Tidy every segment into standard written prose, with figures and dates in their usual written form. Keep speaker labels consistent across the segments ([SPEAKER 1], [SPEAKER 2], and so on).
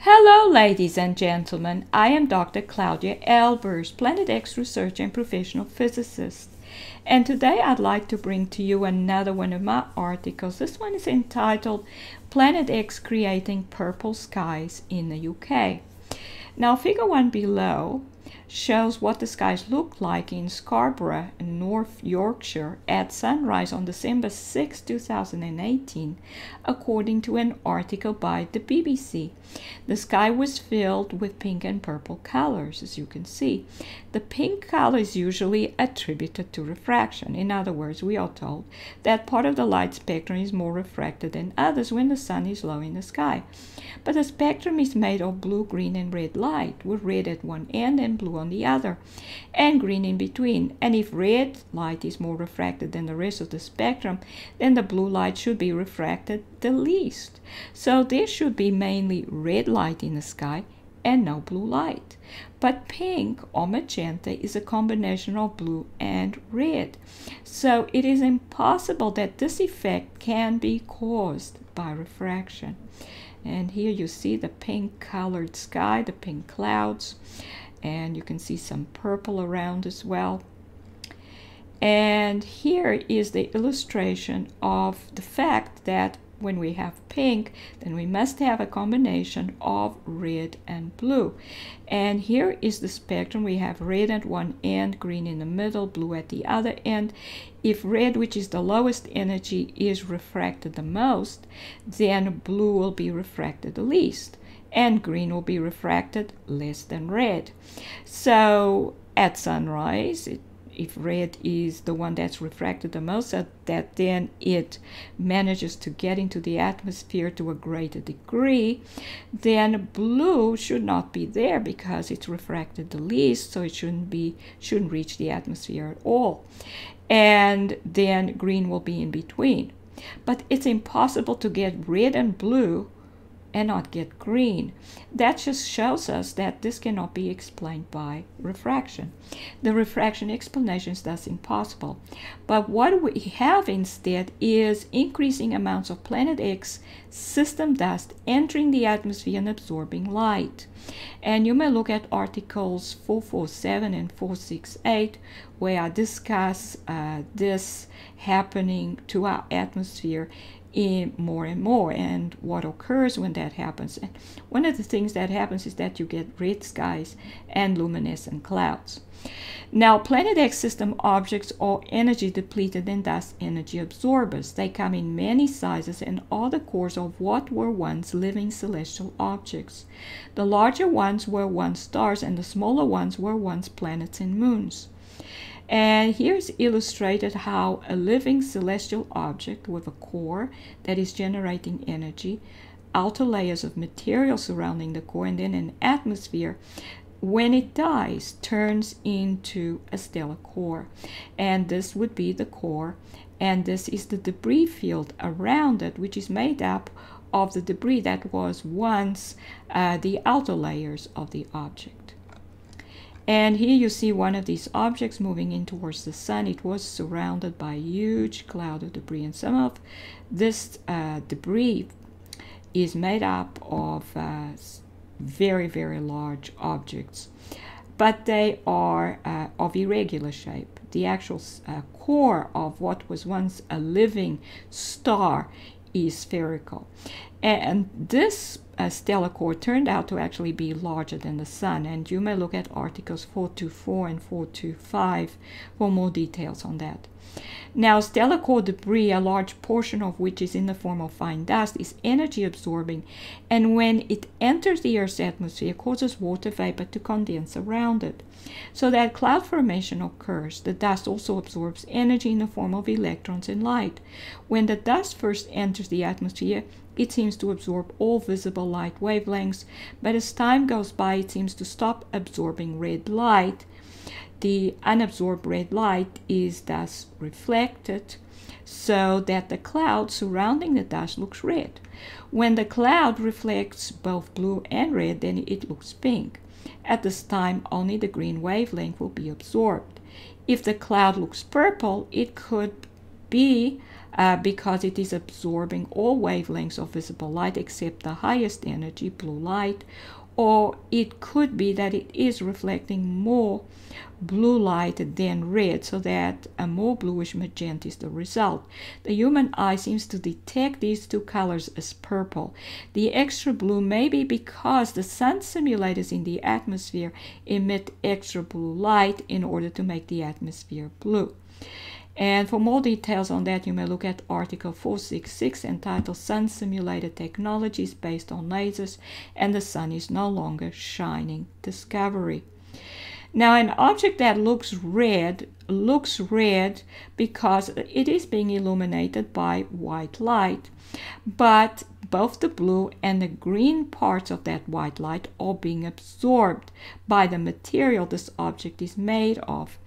[SPEAKER 1] Hello, ladies and gentlemen. I am Dr. Claudia Albers, Planet X researcher and professional physicist. And today I'd like to bring to you another one of my articles. This one is entitled Planet X Creating Purple Skies in the UK. Now, figure 1 below shows what the skies look like in Scarborough, North Yorkshire at sunrise on December 6, 2018, according to an article by the BBC. The sky was filled with pink and purple colors, as you can see. The pink color is usually attributed to refraction. In other words, we are told that part of the light spectrum is more refracted than others when the sun is low in the sky. But the spectrum is made of blue, green, and red light, with red at one end and blue on the other, and green in between. And if red light is more refracted than the rest of the spectrum, then the blue light should be refracted the least. So there should be mainly red light in the sky and no blue light. But pink or magenta is a combination of blue and red. So it is impossible that this effect can be caused by refraction. And here you see the pink colored sky, the pink clouds, and you can see some purple around as well. And here is the illustration of the fact that when we have pink, then we must have a combination of red and blue. And here is the spectrum. We have red at one end, green in the middle, blue at the other end. If red, which is the lowest energy, is refracted the most, then blue will be refracted the least, and green will be refracted less than red. So at sunrise, if red is the one that's refracted the most, that then it manages to get into the atmosphere to a greater degree, then blue should not be there because it's refracted the least, so it shouldn't reach the atmosphere at all. And then green will be in between. But it's impossible to get red and blue and not get green. That just shows us that this cannot be explained by refraction. The refraction explanation is thus impossible. But what we have instead is increasing amounts of Planet X system dust entering the atmosphere and absorbing light. And you may look at articles 447 and 468 where I discuss this happening to our atmosphere in more and more, and what occurs when that happens. And one of the things that happens is that you get red skies and luminescent clouds. Now, Planet X system objects are energy depleted and thus energy absorbers. They come in many sizes and are the cores of what were once living celestial objects. The larger ones were once stars and the smaller ones were once planets and moons. And here's illustrated how a living celestial object with a core that is generating energy, outer layers of material surrounding the core, and then an atmosphere, when it dies, turns into a stellar core. And this would be the core, and this is the debris field around it, which is made up of the debris that was once the outer layers of the object. And here you see one of these objects moving in towards the sun. It was surrounded by a huge cloud of debris, and some of this debris is made up of very, very large objects, but they are of irregular shape. The actual core of what was once a living star is spherical. And this stellar core turned out to actually be larger than the sun, and you may look at articles 424 and 425 for more details on that. Now, stellar core debris, a large portion of which is in the form of fine dust, is energy absorbing, and when it enters the Earth's atmosphere, causes water vapor to condense around it. So that cloud formation occurs. The dust also absorbs energy in the form of electrons and light. When the dust first enters the atmosphere, it seems to absorb all visible light wavelengths, but as time goes by, it seems to stop absorbing red light. The unabsorbed red light is thus reflected so that the cloud surrounding the dust looks red. When the cloud reflects both blue and red, then it looks pink. At this time, only the green wavelength will be absorbed. If the cloud looks purple, it could be because it is absorbing all wavelengths of visible light except the highest energy, blue light. Or it could be that it is reflecting more blue light than red, so that a more bluish magenta is the result. The human eye seems to detect these two colors as purple. The extra blue may be because the sun simulators in the atmosphere emit extra blue light in order to make the atmosphere blue. And for more details on that, you may look at article 466 entitled Sun Simulated Technologies Based on Lasers and the Sun is No Longer Shining Discovery. Now, an object that looks red because it is being illuminated by white light, but both the blue and the green parts of that white light are being absorbed by the material this object is made of,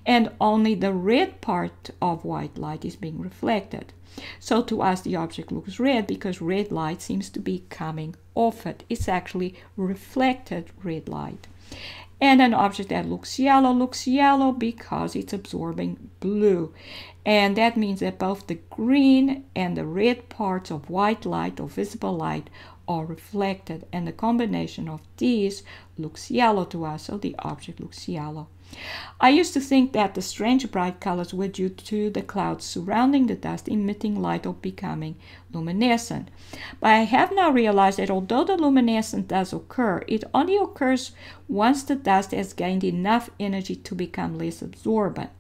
[SPEAKER 1] and only the red part of white light is being reflected. So to us, the object looks red because red light seems to be coming off it. It's actually reflected red light. And an object that looks yellow because it's absorbing blue. And that means that both the green and the red parts of white light or visible light are reflected. And the combination of these looks yellow to us, so the object looks yellow. I used to think that the strange bright colors were due to the clouds surrounding the dust emitting light or becoming luminescent. But I have now realized that although the luminescence does occur, it only occurs once the dust has gained enough energy to become less absorbent.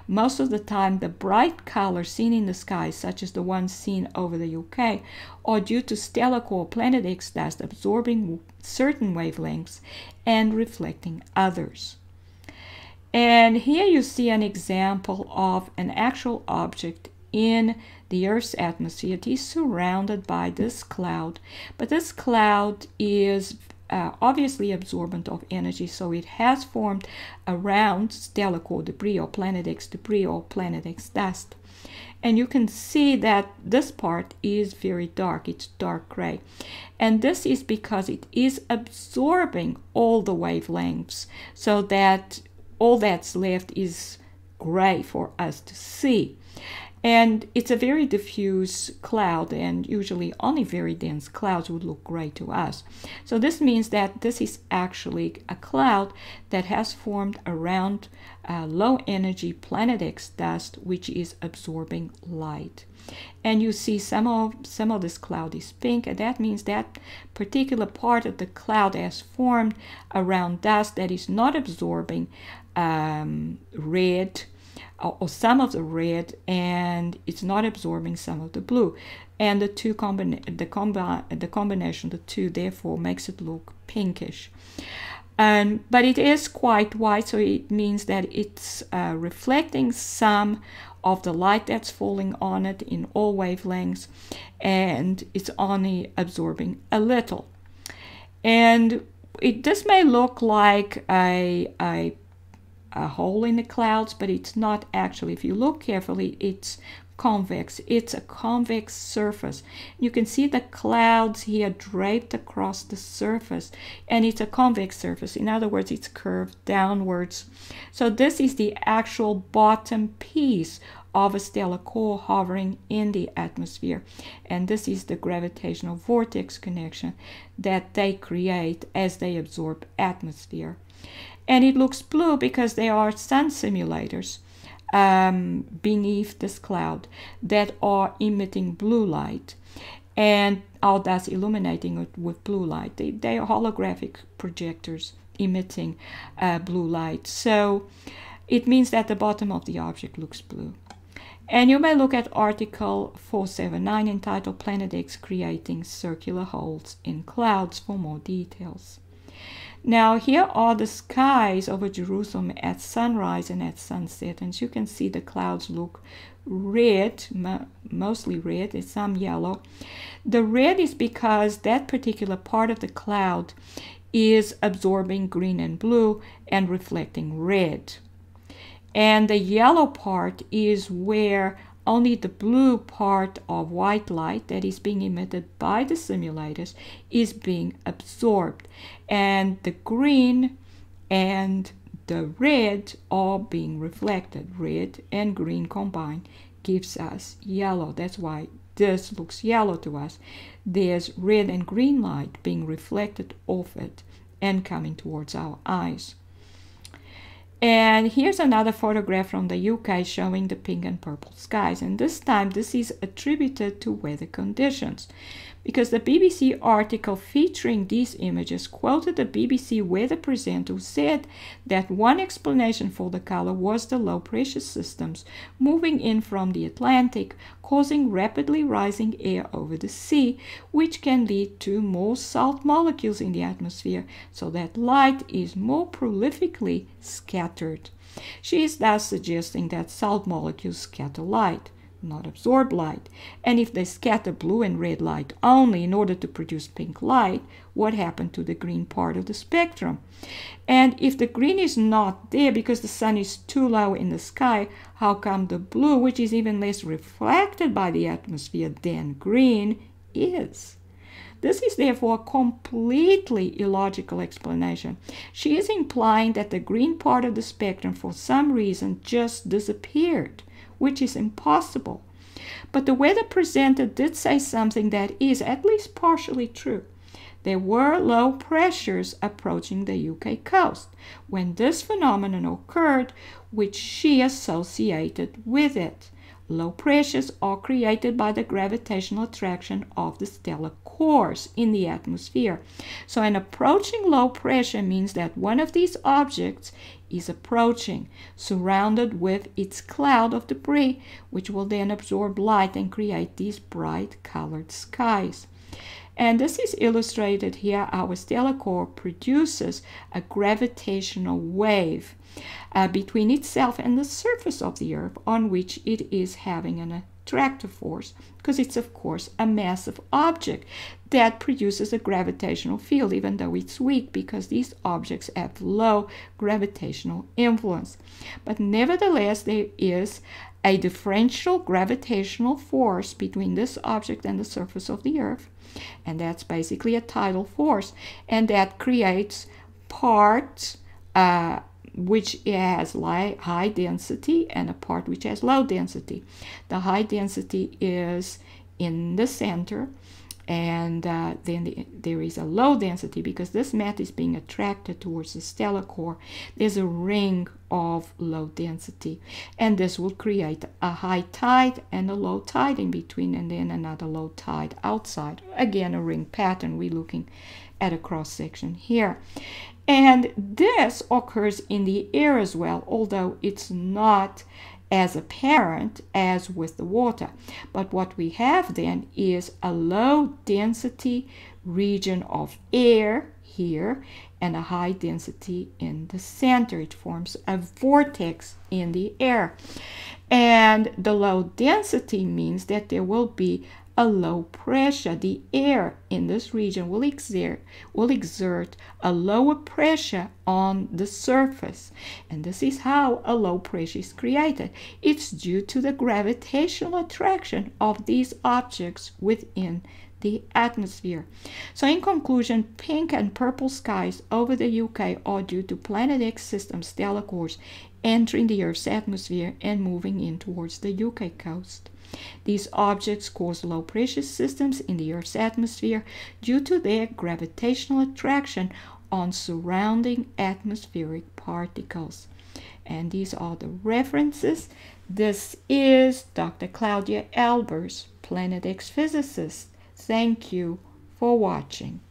[SPEAKER 1] Most of the time, the bright colors seen in the sky, such as the ones seen over the UK, are due to stellar core Planet X dust absorbing certain wavelengths and reflecting others. And here you see an example of an actual object in the Earth's atmosphere. It is surrounded by this cloud, but this cloud is obviously absorbent of energy, so it has formed around stellar core debris or Planet X debris or Planet X dust. And you can see that this part is very dark. It's dark gray. And this is because it is absorbing all the wavelengths, so that all that's left is gray for us to see. And it's a very diffuse cloud, and usually only very dense clouds would look gray to us. So this means that this is actually a cloud that has formed around low energy Planet X dust, which is absorbing light. And you see some of this cloud is pink, and that means that particular part of the cloud has formed around dust that is not absorbing red or some of the red, and it's not absorbing some of the blue. And the two the combination of the two therefore makes it look pinkish. But it is quite white, so it means that it's reflecting some of the light that's falling on it in all wavelengths, and it's only absorbing a little. And this may look like a hole in the clouds, but it's not actually. If you look carefully, it's convex. It's a convex surface. You can see the clouds here draped across the surface, and it's a convex surface. In other words, it's curved downwards. So this is the actual bottom piece of a stellar core hovering in the atmosphere, and this is the gravitational vortex connection that they create as they absorb atmosphere. And it looks blue because there are sun simulators beneath this cloud that are emitting blue light and are thus illuminating it with blue light. They are holographic projectors emitting blue light. So it means that the bottom of the object looks blue. And you may look at article 479 entitled Planet X Creating Circular Holes in Clouds for more details. Now here are the skies over Jerusalem at sunrise and at sunset, and as you can see the clouds look red, mostly red, and some yellow. The red is because that particular part of the cloud is absorbing green and blue and reflecting red. And the yellow part is where only the blue part of white light that is being emitted by the simulators is being absorbed. And the green and the red are being reflected. Red and green combined gives us yellow. That's why this looks yellow to us. There's red and green light being reflected off it and coming towards our eyes. And here's another photograph from the UK showing the pink and purple skies. And this time this is attributed to weather conditions, because the BBC article featuring these images quoted the BBC weather presenter who said that one explanation for the color was the low pressure systems moving in from the Atlantic, causing rapidly rising air over the sea, which can lead to more salt molecules in the atmosphere, so that light is more prolifically scattered. She is thus suggesting that salt molecules scatter light, not absorb light. And if they scatter blue and red light only in order to produce pink light, what happened to the green part of the spectrum? And if the green is not there because the sun is too low in the sky, how come the blue, which is even less reflected by the atmosphere than green, is? This is therefore a completely illogical explanation. She is implying that the green part of the spectrum for some reason just disappeared, which is impossible. But the weather presenter did say something that is at least partially true. There were low pressures approaching the UK coast when this phenomenon occurred, which she associated with it. Low pressures are created by the gravitational attraction of the stellar cores in the atmosphere. So an approaching low pressure means that one of these objects is approaching, surrounded with its cloud of debris, which will then absorb light and create these bright colored skies. And this is illustrated here. Our stellar core produces a gravitational wave between itself and the surface of the Earth, on which it is having an attractive force, because it's of course a massive object that produces a gravitational field, even though it's weak, because these objects have low gravitational influence. But nevertheless, there is a differential gravitational force between this object and the surface of the Earth, and that's basically a tidal force, and that creates parts which has high density and a part which has low density. The high density is in the center, and then there is a low density because this matter is being attracted towards the stellar core. There's a ring of low density, and this will create a high tide and a low tide in between, and then another low tide outside. Again, a ring pattern. We're looking at a cross section here. And this occurs in the air as well, although it's not as apparent as with the water. But what we have then is a low density region of air here and a high density in the center. It forms a vortex in the air. And the low density means that there will be a low pressure. The air in this region will exert a lower pressure on the surface. And this is how a low pressure is created. It's due to the gravitational attraction of these objects within the atmosphere. So in conclusion, pink and purple skies over the UK are due to Planet X system stellar cores entering the Earth's atmosphere and moving in towards the UK coast. These objects cause low pressure systems in the Earth's atmosphere due to their gravitational attraction on surrounding atmospheric particles. And these are the references. This is Dr. Claudia Albers, Planet X physicist. Thank you for watching.